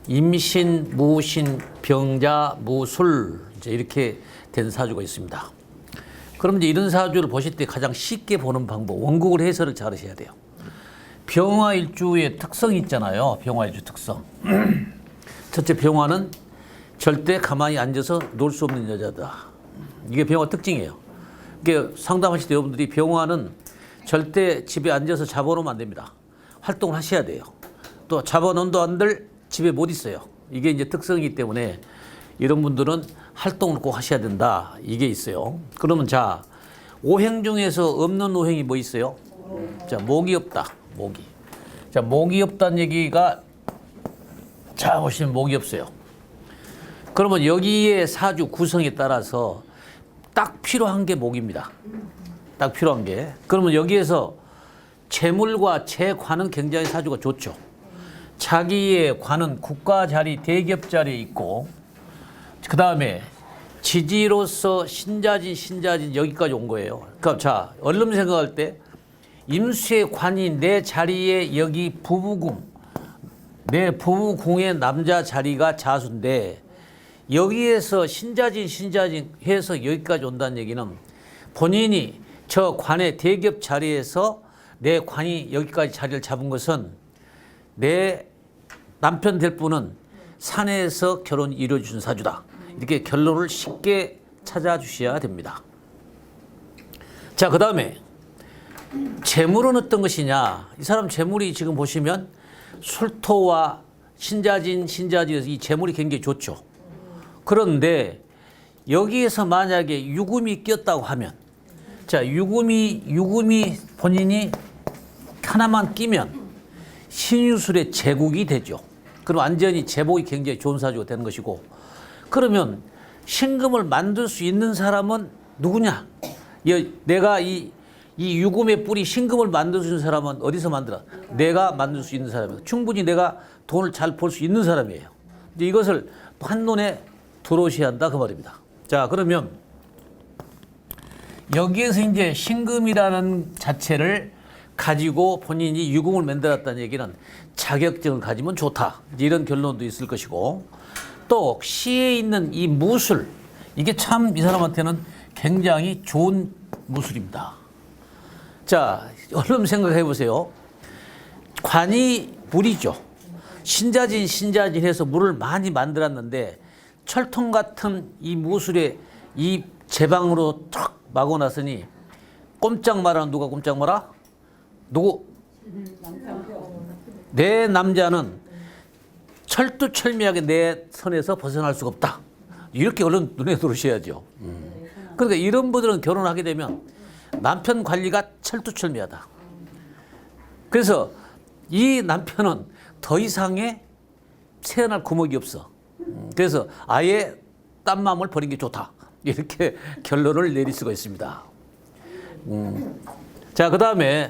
임신, 무신, 병자, 무술 이제 이렇게 된 사주가 있습니다. 그럼 이제 이런 사주를 보실 때 가장 쉽게 보는 방법, 원국을 해설을 잘 하셔야 돼요. 병화일주의 특성이 있잖아요. 병화일주 특성. 첫째, 병화는 절대 가만히 앉아서 놀 수 없는 여자다. 이게 병화 특징이에요. 이게 상담하실 때 여러분들이 병화는 절대 집에 앉아서 잡아놓으면 안 됩니다. 활동을 하셔야 돼요. 또 잡아놓은도 안들 집에 못 있어요. 이게 이제 특성이기 때문에 이런 분들은 활동을 꼭 하셔야 된다. 이게 있어요. 그러면 자, 오행 중에서 없는 오행이 뭐 있어요? 자, 목이 없다. 목이. 자, 목이 없다는 얘기가 자, 보시면 목이 없어요. 그러면 여기에 사주 구성에 따라서 딱 필요한 게 목입니다. 딱 필요한 게. 그러면 여기에서 재물과 재관은 굉장히 사주가 좋죠. 자기의 관은 국가 자리, 대기업 자리에 있고, 그 다음에 지지로서 신자진 여기까지 온 거예요. 그러니까 자, 얼른 생각할 때 임수의 관이 내 자리에 여기 부부궁, 내 부부궁의 남자 자리가 자수인데 여기에서 신자진 해서 여기까지 온다는 얘기는 본인이 저 관의 대기업 자리에서 내 관이 여기까지 자리를 잡은 것은 내 남편 될 분은 산에서 결혼이 이루어진 사주다. 이렇게 결론을 쉽게 찾아주셔야 됩니다. 자, 그 다음에 재물은 어떤 것이냐. 이 사람 재물이 지금 보시면 술토와 신자진에서 이 재물이 굉장히 좋죠. 그런데 여기에서 만약에 유금이 꼈다고 하면, 자, 유금이 본인이 하나만 끼면 신유술의 제국이 되죠. 그럼 완전히 제복이 굉장히 좋은 사주가 되는 것이고, 그러면 신금을 만들 수 있는 사람은 누구냐? 내가 이 유금의 뿌리 신금을 만들 수 있는 사람은 어디서 만들어? 내가 만들 수 있는 사람이에요. 충분히 내가 돈을 잘 벌 수 있는 사람이에요. 이제 이것을 한눈에 들어오셔야 한다 그 말입니다. 자, 그러면 여기에서 이제 신금이라는 자체를 가지고 본인이 유금을 만들었다는 얘기는 자격증을 가지면 좋다. 이런 결론도 있을 것이고, 또 시에 있는 이 무술, 이게 참 이 사람한테는 굉장히 좋은 무술입니다. 자, 얼른 생각해 보세요. 관이 물이죠. 신자진 해서 물을 많이 만들었는데 철통 같은 이 무술에 이 제방으로 탁 마고 났으니 꼼짝 마라. 누가 꼼짝 마라? 누구? 내 남자는 철두철미하게 내 선에서 벗어날 수가 없다. 이렇게 얼른 눈에 들으셔야죠. 그러니까 이런 분들은 결혼하게 되면 남편 관리가 철두철미하다. 그래서 이 남편은 더 이상의 새어날 구멍이 없어. 그래서 아예 딴 마음을 버린 게 좋다. 이렇게 결론을 내릴 수가 있습니다. 자, 그 다음에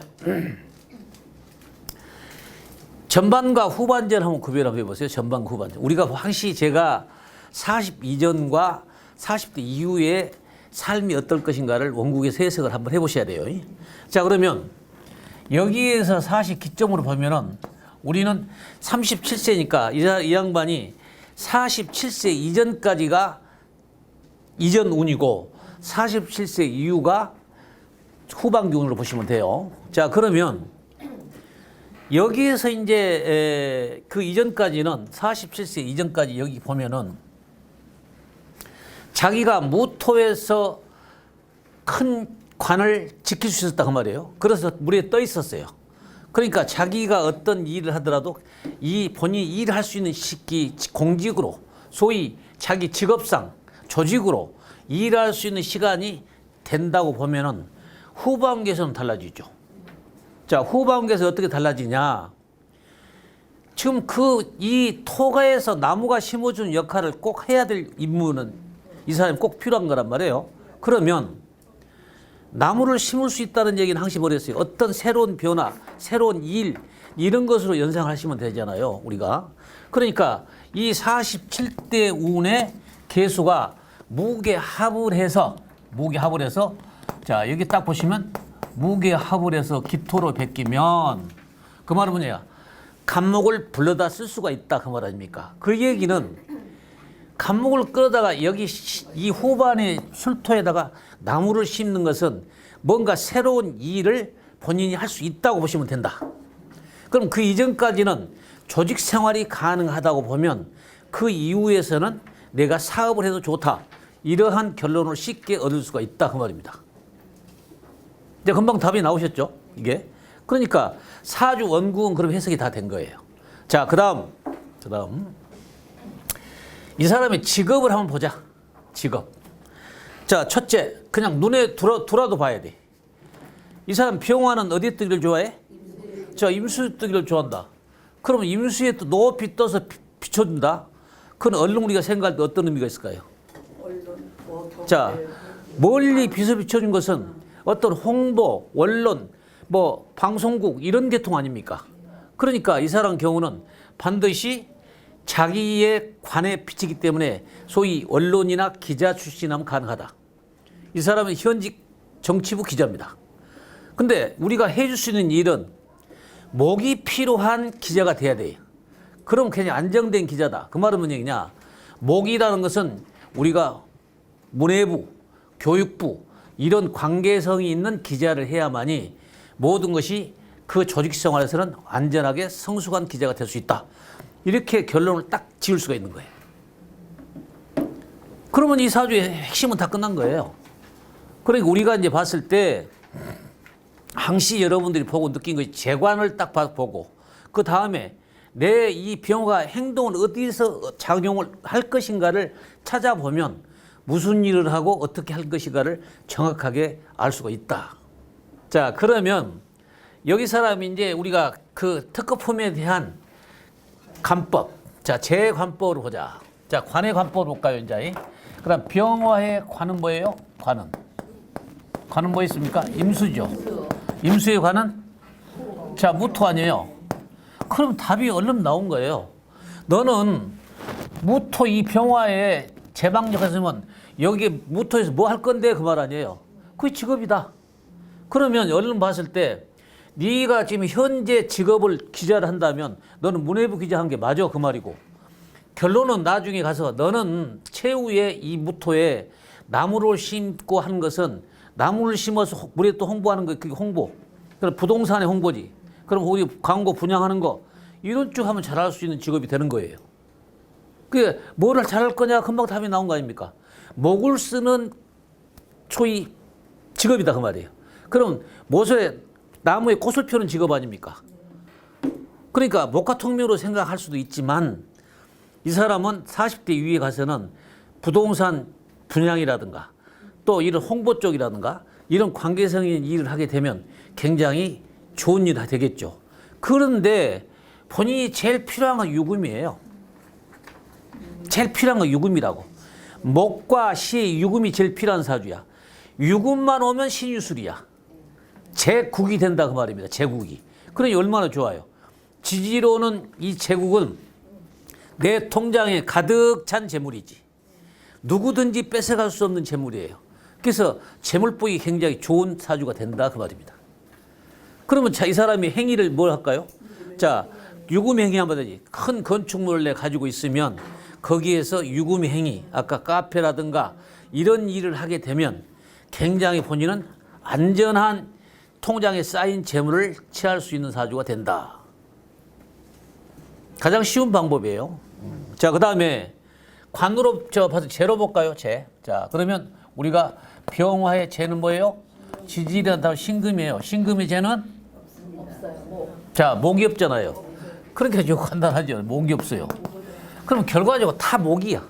전반과 후반전 한번 구별 한번 해보세요. 전반과 후반전. 우리가 확실히 제가 40 이전과 40대 이후의 삶이 어떨 것인가를 원국에서 해석을 한번 해보셔야 돼요. 자, 그러면 여기에서 40 기점으로 보면은 우리는 37세니까 이 양반이 47세 이전까지가 이전 운이고 47세 이후가 후반기 운으로 보시면 돼요. 자, 그러면 여기에서 이제 그 이전까지는 47세 이전까지 여기 보면은 자기가 무토에서 큰 관을 지킬 수 있었다 그 말이에요. 그래서 물에 떠 있었어요. 그러니까 자기가 어떤 일을 하더라도 이 본인이 일을 할 수 있는 시기 공직으로 소위 자기 직업상 조직으로 일할 수 있는 시간이 된다고 보면은 후반기에서는 달라지죠. 자, 후반기에서 어떻게 달라지냐? 지금 이 토가에서 나무가 심어주는 역할을 꼭 해야 될 임무는 이 사람이 꼭 필요한 거란 말이에요. 그러면 나무를 심을 수 있다는 얘기는 항상 뭐랬어요? 어떤 새로운 변화, 새로운 일 이런 것으로 연상하시면 되잖아요, 우리가. 그러니까 이 47대 운의 개수가 무게합을 해서 자, 여기 딱 보시면 무게합을 해서 기토로 베끼면 그 말은 뭐냐? 간목을 불러다 쓸 수가 있다 그 말 아닙니까? 그 얘기는 간목을 끌어다가 여기 이 후반의 술토에다가 나무를 심는 것은 뭔가 새로운 일을 본인이 할 수 있다고 보시면 된다. 그럼 그 이전까지는 조직 생활이 가능하다고 보면 그 이후에서는 내가 사업을 해도 좋다. 이러한 결론을 쉽게 얻을 수가 있다 그 말입니다. 이제 금방 답이 나오셨죠? 이게. 그러니까 사주 원국은 그럼 해석이 다 된 거예요. 자, 그다음 이 사람의 직업을 한번 보자. 직업. 자, 첫째, 그냥 눈에 들어도 봐야 돼. 이 사람 병화는 어디에 뜨기를 좋아해? 자, 임수에 뜨기를 좋아한다. 그러면 임수에 또 높이 떠서 비춰준다. 그건 얼른 우리가 생각할 때 어떤 의미가 있을까요? 자, 멀리 빛을 비춰준 것은 어떤 홍보, 언론, 뭐 방송국 이런 계통 아닙니까? 그러니까 이 사람 경우는 반드시 자기의 관에 비치기 때문에 소위 언론이나 기자 출신하면 가능하다. 이 사람은 현직 정치부 기자입니다. 근데 우리가 해줄 수 있는 일은 목이 필요한 기자가 돼야 돼요. 그럼 그냥 안정된 기자다. 그 말은 뭔 얘기냐? 목이라는 것은 우리가 문해부, 교육부 이런 관계성이 있는 기자를 해야만이 모든 것이 그 조직 생활에서는 안전하게 성숙한 기자가 될 수 있다. 이렇게 결론을 딱 지을 수가 있는 거예요. 그러면 이 사주의 핵심은 다 끝난 거예요. 그러니까 우리가 이제 봤을 때 항시 여러분들이 보고 느낀 것이 재관을 딱 보고 그 다음에 내 이 병화가 행동을 어디서 작용을 할 것인가를 찾아보면 무슨 일을 하고 어떻게 할 것인가를 정확하게 알 수가 있다. 자, 그러면 여기 사람이 이제 우리가 그 특허품에 대한 관법, 자, 재관법으로 보자. 자, 관의 관법으로 볼까요, 이제? 그다음 병화의 관은 뭐예요? 관은 뭐 있습니까? 임수죠. 임수의 관은 자, 무토 아니에요. 그럼 답이 얼른 나온 거예요. 너는 무토 이 병화에 재방역했으면 여기 무토에서 뭐 할 건데 그 말 아니에요. 그게 직업이다. 그러면 얼른 봤을 때 네가 지금 현재 직업을 기자를 한다면 너는 문해부 기자 한 게 맞아 그 말이고 결론은 나중에 가서 너는 최후에 이 무토에 나무를 심고 하는 것은 나무를 심어서 물에 또 홍보하는 거 그게 홍보. 그럼 부동산의 홍보지. 그럼 우리 광고 분양하는 거 이런 쪽 하면 잘할 수 있는 직업이 되는 거예요. 그게 뭐를 잘할 거냐 금방 답이 나온 거 아닙니까? 목을 쓰는 소위 직업이다 그 말이에요. 그럼 모서에 나무에 꽃을 피우는 직업 아닙니까? 그러니까 목화통묘로 생각할 수도 있지만 이 사람은 40대 이후에 가서는 부동산 분양이라든가 또 이런 홍보 쪽이라든가 이런 관계성 있는 일을 하게 되면 굉장히 좋은 일이 되겠죠. 그런데 본인이 제일 필요한 건 유금이에요. 제일 필요한 건 유금이라고. 목과 시, 유금이 제일 필요한 사주야. 유금만 오면 신유술이야. 제국이 된다 그 말입니다. 제국이. 그러니 얼마나 좋아요. 지지로는 이 제국은 내 통장에 가득 찬 재물이지. 누구든지 뺏어갈 수 없는 재물이에요. 그래서 재물복이 굉장히 좋은 사주가 된다 그 말입니다. 그러면 자, 이 사람이 행위를 뭘 할까요? 자, 유금 행위 한번 하지. 큰 건축물을 내 가지고 있으면 거기에서 유금 행위, 아까 카페라든가 이런 일을 하게 되면 굉장히 본인은 안전한 통장에 쌓인 재물을 취할 수 있는 사주가 된다. 가장 쉬운 방법이에요. 자, 그 다음에 관으로 봐서 재로 볼까요? 재. 자, 그러면 우리가 병화의 재는 뭐예요? 지지라는 다음 신금이에요. 신금의 재는 없어요. 자, 목이 없잖아요. 그러니까 좀 간단하죠. 목이 없어요. 그럼 결과적으로 다 목이야.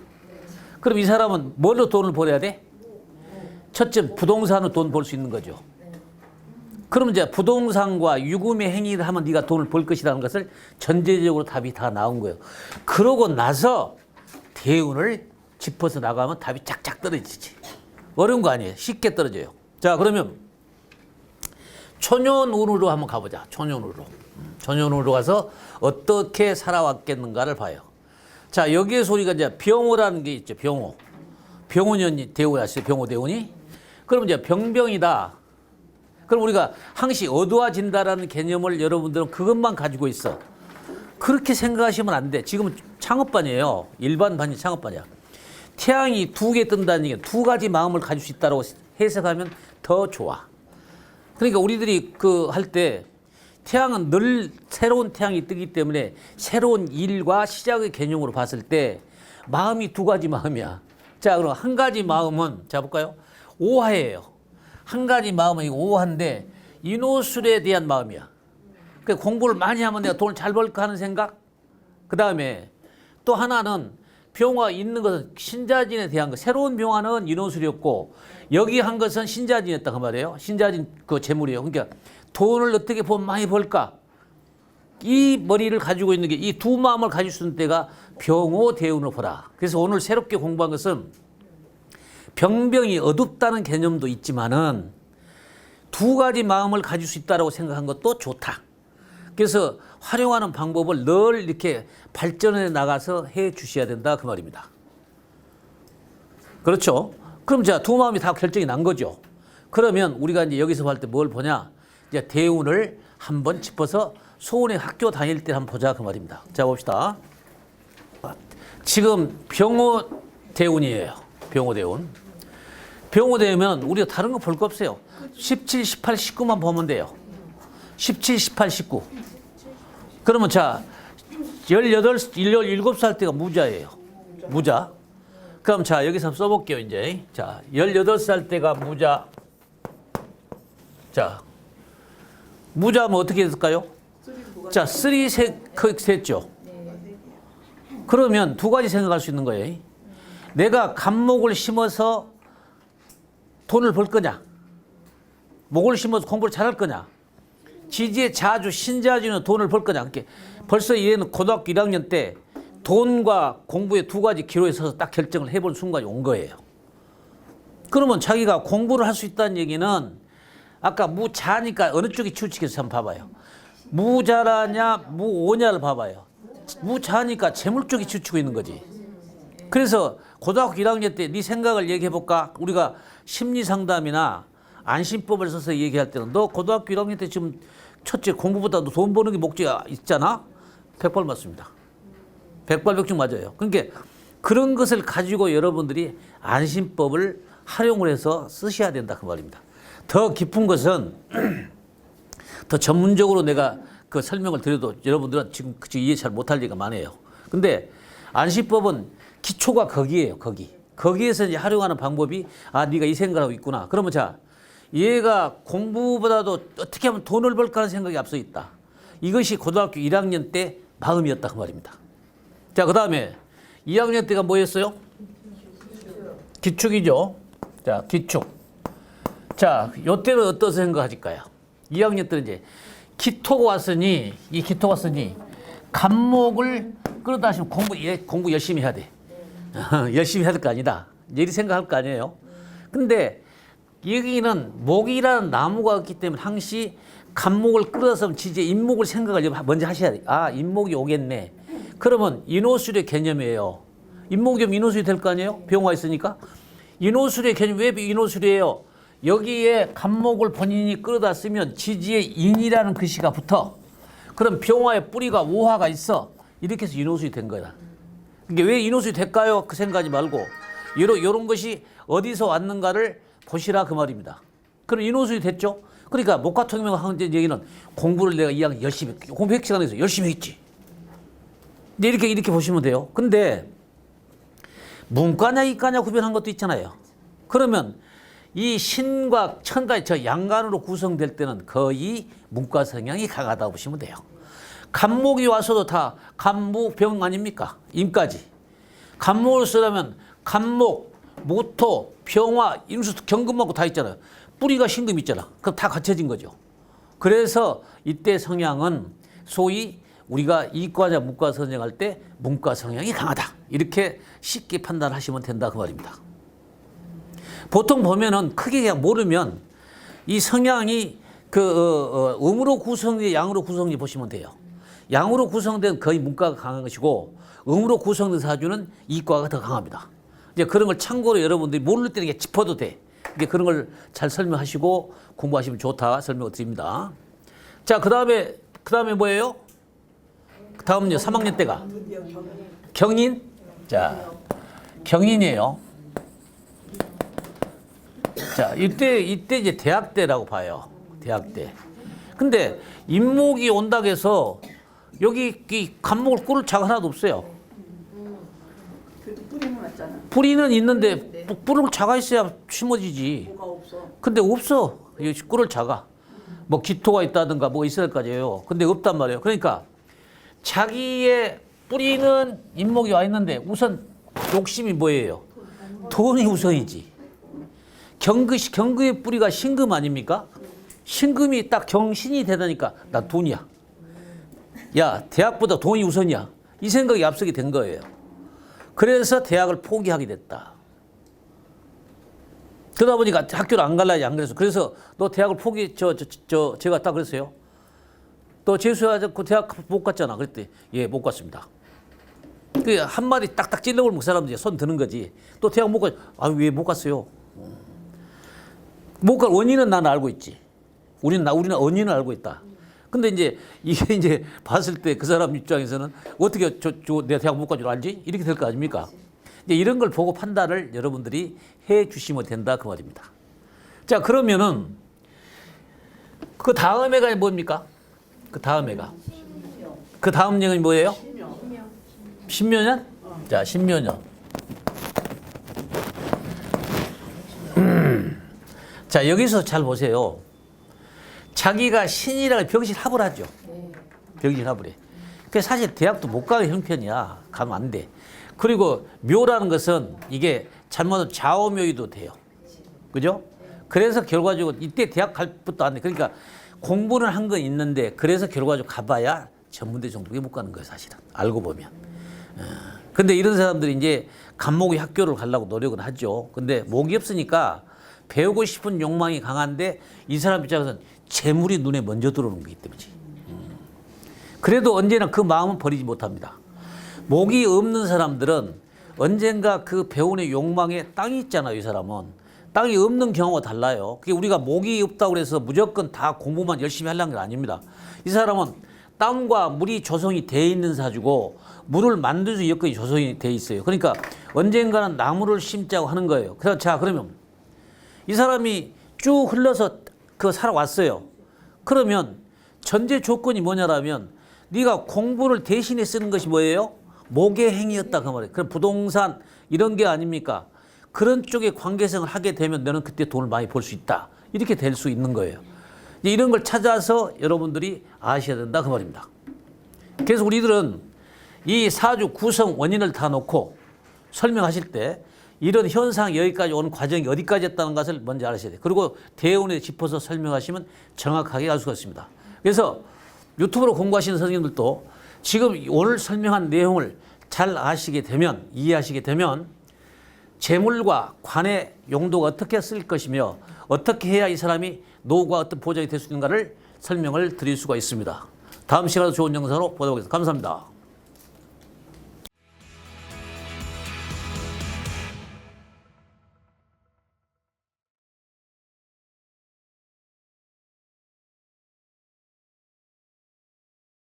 그럼 이 사람은 뭘로 돈을 벌어야 돼? 첫째, 부동산으로 돈 벌 수 있는 거죠. 그러면 이제 부동산과 유금의 행위를 하면 네가 돈을 벌 것이라는 것을 전제적으로 답이 다 나온 거예요. 그러고 나서 대운을 짚어서 나가면 답이 쫙쫙 떨어지지. 어려운 거 아니에요. 쉽게 떨어져요. 자, 그러면 초년운으로 한번 가보자. 초년운으로 가서 어떻게 살아왔겠는가를 봐요. 자, 여기에서 우리가 이제 병호라는 게 있죠. 병호년이 대운이 아시죠? 병호 대운이. 그럼 이제 병병이다. 그럼 우리가 항시 어두워진다라는 개념을 여러분들은 그것만 가지고 있어. 그렇게 생각하시면 안 돼. 지금 창업반이에요. 일반 반이 창업반이야. 태양이 두 개 뜬다는 얘기는 두 가지 마음을 가질 수 있다고 해석하면 더 좋아. 그러니까 우리들이 그 할 때 태양은 늘 새로운 태양이 뜨기 때문에 새로운 일과 시작의 개념으로 봤을 때 마음이 두 가지 마음이야. 자, 그럼 한 가지 마음은 자 볼까요? 오하예요. 한 가지 마음은 오하인데 인호술에 대한 마음이야. 그러니까 공부를 많이 하면 내가 돈을 잘 벌까 하는 생각. 그 다음에 또 하나는 병화 있는 것은 신자진에 대한 거. 새로운 병화는 인호술이었고 여기 한 것은 신자진이었다 그 말이에요. 신자진 그 재물이에요. 그러니까 돈을 어떻게 보면 많이 벌까? 이 머리를 가지고 있는 게 이 두 마음을 가질 수 있는 때가 병호대운을 보라. 그래서 오늘 새롭게 공부한 것은 병병이 어둡다는 개념도 있지만은 두 가지 마음을 가질 수 있다고 생각한 것도 좋다. 그래서 활용하는 방법을 늘 이렇게 발전해 나가서 해 주셔야 된다 그 말입니다. 그렇죠? 그럼 자, 두 마음이 다 결정이 난 거죠. 그러면 우리가 이제 여기서 볼 때 뭘 보냐? 이제 대운을 한번 짚어서 소원의 학교 다닐 때 한번 보자 그 말입니다. 자, 봅시다. 지금 병호 대운이에요. 병호 대운. 병호 대운은 우리가 다른 거 볼 거 없어요. 17, 18, 19만 보면 돼요. 17, 18, 19. 그러면 자, 17살 때가 무자예요. 무자. 그럼 자, 여기서 한번 써볼게요, 이제. 자, 18살 때가 무자. 자, 무자면 어떻게 됐을까요? 자, 쓰리 셋죠. 그러면 두 가지 생각할 수 있는 거예요. 내가 갑목을 심어서 돈을 벌 거냐? 목을 심어서 공부를 잘할 거냐? 지지의 자주 신자주는 돈을 벌 거냐? 그러니까 벌써 얘는 고등학교 1학년 때 돈과 공부의 두 가지 기로에 서서 딱 결정을 해볼 순간이 온 거예요. 그러면 자기가 공부를 할 수 있다는 얘기는 아까 무자니까 어느 쪽이 치우치겠어 한번 봐봐요. 무자라냐 무오냐를 봐봐요. 무자니까 재물 쪽이 치우치고 있는 거지. 그래서 고등학교 1학년 때 네 생각을 얘기해볼까? 우리가 심리상담이나 안심법을 써서 얘기할 때는 너 고등학교 1학년 때 지금 첫째 공부보다도 돈 버는 게 목적이 있잖아? 100발 맞습니다. 100발백중 맞아요. 그러니까 그런 것을 가지고 여러분들이 안심법을 활용을 해서 쓰셔야 된다 그 말입니다. 더 깊은 것은 더 전문적으로 내가 그 설명을 드려도 여러분들은 지금 이해 잘 못할 리가 많아요. 근데 안심법은 기초가 거기에요. 거기에서 이제 활용하는 방법이 아 네가 이 생각을 하고 있구나. 그러면 자 얘가 공부보다도 어떻게 하면 돈을 벌까 하는 생각이 앞서 있다. 이것이 고등학교 1학년 때 마음이었다 그 말입니다. 자, 그 다음에 2학년 때가 뭐였어요? 기축이죠. 자, 기축. 자, 요때는 어떤 생각하실까요? 2학년 때는 이제 기토가 왔으니 갑목을 끌어다 하시면 공부 열심히 해야 돼. 열심히 해야 될 거 아니다. 이리 생각할 거 아니에요. 근데 여기는 목이라는 나무가 있기 때문에 항시 갑목을 끌어서 지지에 인목을 생각을 먼저 하셔야 돼. 아, 인목이 오겠네. 그러면 인호술의 개념이에요. 인목이 오면 인호술이 될 거 아니에요? 병화 있으니까. 인호술의 개념 왜 인호술이에요? 여기에 갑목을 본인이 끌어다 쓰면 지지에 인이라는 글씨가 붙어. 그럼 병화의 뿌리가 오화가 있어. 이렇게 해서 인호술이 된 거야. 이게 왜 인호술이 될까요? 그 생각하지 말고 이런 것이 어디서 왔는가를 보시라 그 말입니다. 그럼 인호술이 됐죠? 그러니까 목화통명 하는 얘기는 공부를 내가 2학년 열심히 공부 100시간에서 열심히 했지. 이렇게 보시면 돼요. 근데 문과냐 이과냐 구별한 것도 있잖아요. 그러면 이 신과 천과 저 양간으로 구성될 때는 거의 문과 성향이 강하다고 보시면 돼요. 갑목이 와서도 다 갑목병 아닙니까? 임까지. 갑목을 쓰려면 갑목, 모토, 병화, 임수, 경금하고 다 있잖아요. 뿌리가 신금 있잖아. 그럼 다 갖춰진 거죠. 그래서 이때 성향은 소위 우리가 이과자 문과 선정할 때 문과 성향이 강하다. 이렇게 쉽게 판단하시면 된다 그 말입니다. 보통 보면은 크게 그냥 모르면 이 성향이 음으로 구성된 양으로 구성돼 보시면 돼요. 양으로 구성된 거의 문과가 강한 것이고 음으로 구성된 사주는 이과가 더 강합니다. 이제 그런 걸 참고로 여러분들이 모를 때는 짚어도 돼. 이게 그런 걸 잘 설명하시고 공부하시면 좋다 설명을 드립니다. 자, 그다음에 뭐예요? 다음요 3학년 때가 경인. 자, 경인이에요. 자, 이때 이제 대학 때라고 봐요. 대학 때. 근데 인목이 온다고 해서 여기 이 간목을 꿀을 자가 하나도 없어요. 뿌리는 왔잖아. 뿌리는 있는데 꿀을 자가 있어야 심어지지. 뭐가 없어. 근데 없어. 이 꿀을 자가. 뭐 기토가 있다든가 뭐가 있어야 될 거예요. 근데 없단 말이에요. 그러니까 자기의 뿌리는 인목이 와 있는데 우선 욕심이 뭐예요? 돈이 우선이지. 경금의 뿌리가 신금 아닙니까? 신금이 딱 경신이 되다니까 나 돈이야. 야, 대학보다 돈이 우선이야. 이 생각이 앞서게 된 거예요. 그래서 대학을 포기하게 됐다. 그러다 보니까 학교를 안 갈라지 안 그래서. 그래서 너 대학을 제가 딱 그랬어요. 너 재수해서 그 대학 못 갔잖아. 그랬더니 예, 못 갔습니다. 그 한마디 딱딱 찔러버리면 그 사람들이 손 드는 거지. 또 대학 못 가. 아, 왜 못 갔어요? 못 갈 원인은 나는 알고 있지. 우리는 원인을 알고 있다. 근데 이제 이게 이제 봤을 때 그 사람 입장에서는 어떻게 내 대학 못 간 줄 알지? 이렇게 될 거 아닙니까? 이제 이런 걸 보고 판단을 여러분들이 해 주시면 된다 그 말입니다. 자, 그러면은 그 다음 해가 뭡니까? 그 다음 해가. 그 다음 년이 뭐예요? 신묘년? 자, 신묘년. 자, 여기서 잘 보세요. 자기가 신이라고 병신합을 하죠. 병신합을 해. 그래서 사실 대학도 못 가는 형편이야. 가면 안 돼. 그리고 묘라는 것은 이게 잘못하면 좌우묘이도 돼요. 그죠? 그래서 결과적으로 이때 대학 갈 것도 안 돼. 그러니까 공부는 한 건 있는데 그래서 결과적으로 가봐야 전문대 정도에 못 가는 거예요, 사실은. 알고 보면. 근데 이런 사람들이 이제 간목의 학교를 가려고 노력은 하죠. 근데 목이 없으니까 배우고 싶은 욕망이 강한데 이 사람 입장에서는 재물이 눈에 먼저 들어오는 거기 때문이지. 그래도 언제나 그 마음은 버리지 못합니다. 목이 없는 사람들은 언젠가 그 배움의 욕망에 땅이 있잖아요, 이 사람은. 땅이 없는 경우가 달라요. 그게 우리가 목이 없다고 해서 무조건 다 공부만 열심히 하려는 게 아닙니다. 이 사람은 땅과 물이 조성이 돼 있는 사주고 물을 만들 수 있는 여건이 조성이 돼 있어요. 그러니까 언젠가는 나무를 심자고 하는 거예요. 그래서 자, 그러면 이 사람이 쭉 흘러서 살아왔어요. 그러면 전제 조건이 뭐냐라면 네가 공부를 대신에 쓰는 것이 뭐예요? 목의 행위였다 그 말이에요. 그럼 부동산 이런 게 아닙니까? 그런 쪽에 관계성을 하게 되면 너는 그때 돈을 많이 벌 수 있다. 이렇게 될 수 있는 거예요. 이런 걸 찾아서 여러분들이 아셔야 된다 그 말입니다. 그래서 우리들은 이 사주 구성 원인을 다 놓고 설명하실 때 이런 현상 여기까지 오는 과정이 어디까지 했다는 것을 먼저 알으셔야 돼요. 그리고 대운에 짚어서 설명하시면 정확하게 알 수가 있습니다. 그래서 유튜브로 공부하시는 선생님들도 지금 오늘 설명한 내용을 잘 아시게 되면, 이해하시게 되면 재물과 관의 용도가 어떻게 쓸 것이며 어떻게 해야 이 사람이 노후가 어떤 보장이 될 수 있는가를 설명을 드릴 수가 있습니다. 다음 시간에 좋은 영상으로 보도록 하겠습니다. 감사합니다.